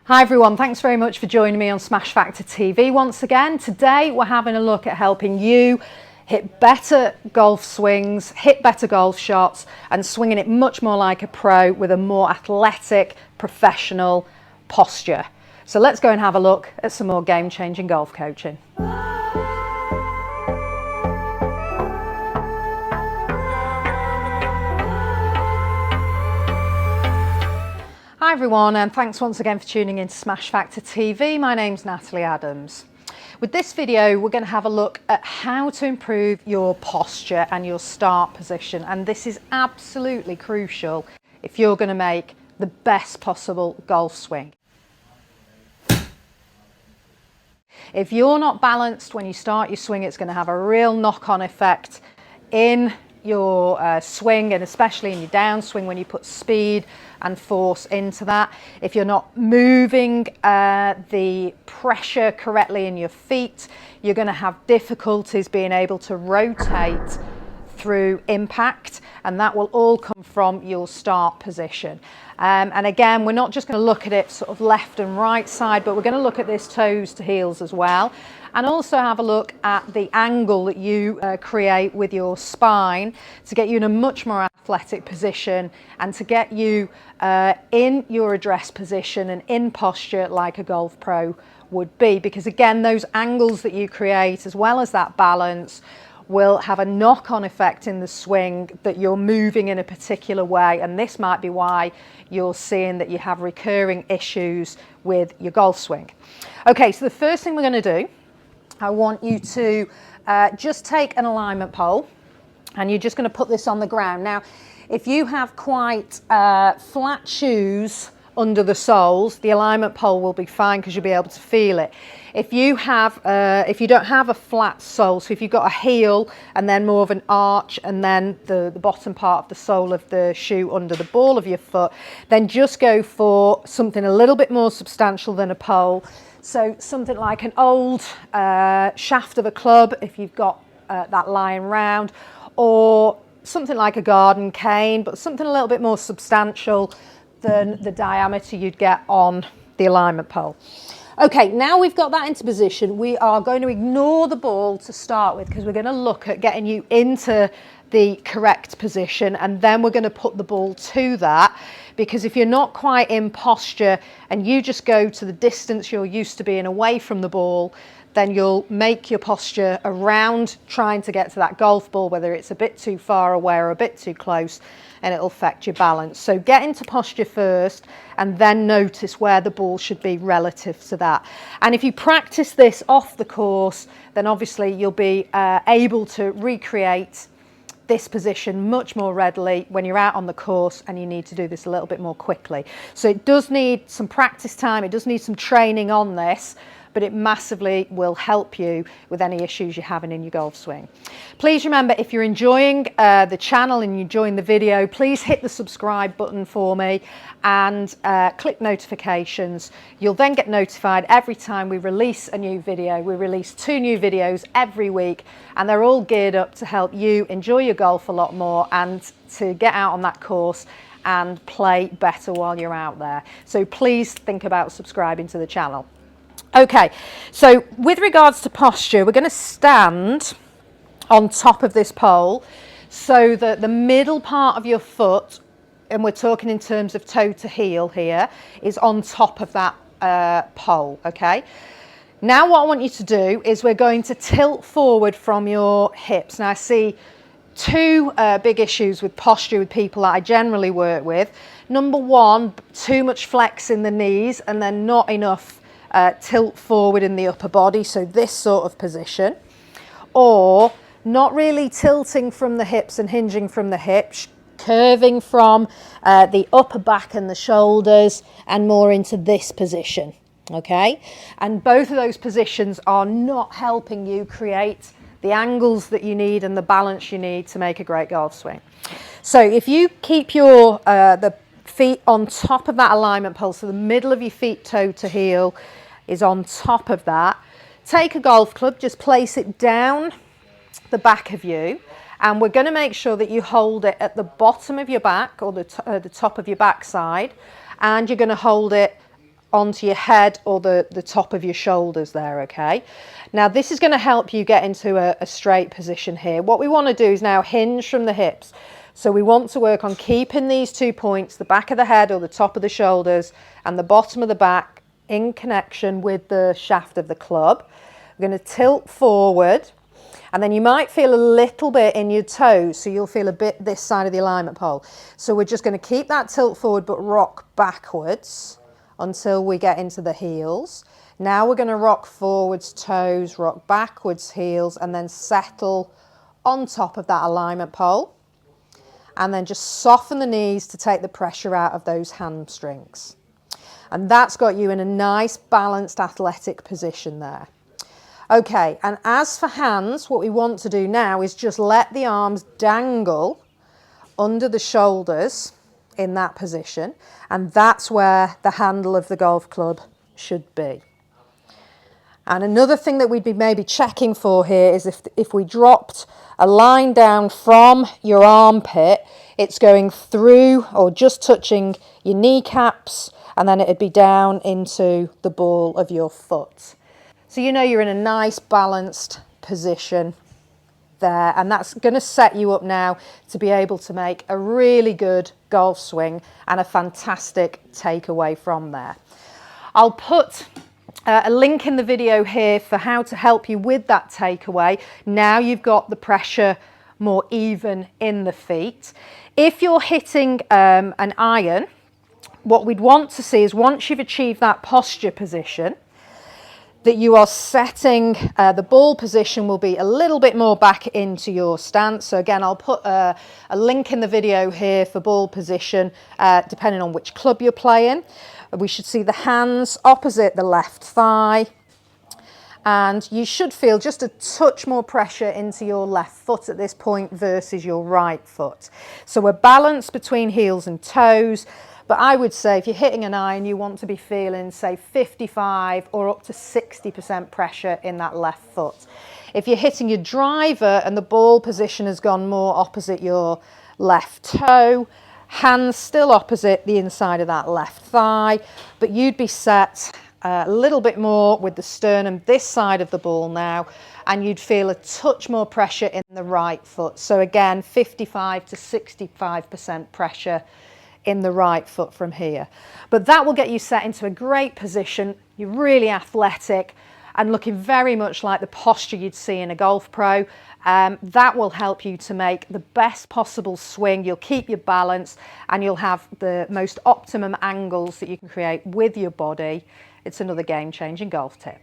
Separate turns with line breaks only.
Hi everyone, thanks very much for joining me on Smash Factor TV once again. Today we're having a look at helping you hit better golf swings, hit better golf shots and swinging it much more like a pro with a more athletic, professional posture. So let's go and have a look at some more game-changing golf coaching. Hi everyone, and thanks once again for tuning in to Smash Factor TV. My name's Natalie Adams. With this video, we're going to have a look at how to improve your posture and your start position. And this is absolutely crucial if you're going to make the best possible golf swing. If you're not balanced when you start your swing, it's going to have a real knock-on effect in your swing, and especially in your downswing when you put speed and force into that. If you're not moving the pressure correctly in your feet, you're going to have difficulties being able to rotate through impact, and that will all come from your start position. And again, we're not just going to look at it sort of left and right side, but we're going to look at this toes to heels as well, and also have a look at the angle that you create with your spine to get you in a much more athletic position and to get you in your address position and in posture like a golf pro would be. Because again, those angles that you create as well as that balance will have a knock-on effect in the swing that you're moving in a particular way, and this might be why you're seeing that you have recurring issues with your golf swing. Okay, so the first thing we're going to do, I want you to just take an alignment pole and you're just going to put this on the ground. Now, if you have quite flat shoes under the soles, the alignment pole will be fine because you'll be able to feel it. If you don't have a flat sole, so if you've got a heel and then more of an arch and then the bottom part of the sole of the shoe under the ball of your foot, then just go for something a little bit more substantial than a pole. So something like an old shaft of a club if you've got that lying round, or something like a garden cane, but something a little bit more substantial than the diameter you'd get on the alignment pole. Okay, now we've got that into position, we are going to ignore the ball to start with because we're going to look at getting you into the correct position, and then we're going to put the ball to that, because if you're not quite in posture and you just go to the distance you're used to being away from the ball, then you'll make your posture around trying to get to that golf ball, whether it's a bit too far away or a bit too close, and it'll affect your balance. So get into posture first and then notice where the ball should be relative to that. And if you practice this off the course, then obviously you'll be able to recreate this position much more readily when you're out on the course and you need to do this a little bit more quickly. So it does need some practice time, it does need some training on this, but it massively will help you with any issues you're having in your golf swing. Please remember, if you're enjoying the channel and you're enjoying the video, please hit the subscribe button for me and click notifications. You'll then get notified every time we release a new video. We release 2 new videos every week, and they're all geared up to help you enjoy your golf a lot more and to get out on that course and play better while you're out there. So please think about subscribing to the channel. Okay, so with regards to posture, we're going to stand on top of this pole so that the middle part of your foot, and we're talking in terms of toe to heel here, is on top of that pole, okay? Now what I want you to do is we're going to tilt forward from your hips. Now I see 2 big issues with posture with people that I generally work with. Number 1, too much flex in the knees and then not enough tilt forward in the upper body, so this sort of position, or not really tilting from the hips and hinging from the hips, curving from the upper back and the shoulders and more into this position, okay? And both of those positions are not helping you create the angles that you need and the balance you need to make a great golf swing. So if you keep your the feet on top of that alignment pole, so the middle of your feet toe to heel is on top of that. Take a golf club, just place it down the back of you, and we're going to make sure that you hold it at the bottom of your back or the top of your backside, and you're going to hold it onto your head or the top of your shoulders there, okay? Now this is going to help you get into a straight position here. What we want to do is now hinge from the hips. So we want to work on keeping these 2 points, the back of the head or the top of the shoulders and the bottom of the back, in connection with the shaft of the club. We're going to tilt forward, and then you might feel a little bit in your toes, so you'll feel a bit this side of the alignment pole. So we're just going to keep that tilt forward but rock backwards until we get into the heels. Now we're going to rock forwards toes, rock backwards heels, and then settle on top of that alignment pole. And then just soften the knees to take the pressure out of those hamstrings. And that's got you in a nice balanced athletic position there. Okay, and as for hands, what we want to do now is just let the arms dangle under the shoulders in that position, and that's where the handle of the golf club should be. And another thing that we'd be maybe checking for here is if we dropped a line down from your armpit, it's going through or just touching your kneecaps, and then it'd be down into the ball of your foot. So you know you're in a nice balanced position there, and that's going to set you up now to be able to make a really good golf swing and a fantastic takeaway from there. I'll put a link in the video here for how to help you with that takeaway. Now you've got the pressure more even in the feet. If you're hitting an iron, what we'd want to see is once you've achieved that posture position, that you are setting, the ball position will be a little bit more back into your stance. So again, I'll put a link in the video here for ball position, depending on which club you're playing. We should see the hands opposite the left thigh. And you should feel just a touch more pressure into your left foot at this point versus your right foot. So we're balanced between heels and toes. But I would say if you're hitting an iron, you want to be feeling, say, 55 or up to 60% pressure in that left foot. If you're hitting your driver and the ball position has gone more opposite your left toe, hands still opposite the inside of that left thigh, but you'd be set a little bit more with the sternum this side of the ball now, and you'd feel a touch more pressure in the right foot. So again, 55 to 65% pressure in the right foot from here. But that will get you set into a great position. You're really athletic and looking very much like the posture you'd see in a golf pro. That will help you to make the best possible swing. You'll keep your balance and you'll have the most optimum angles that you can create with your body. It's another game-changing golf tip.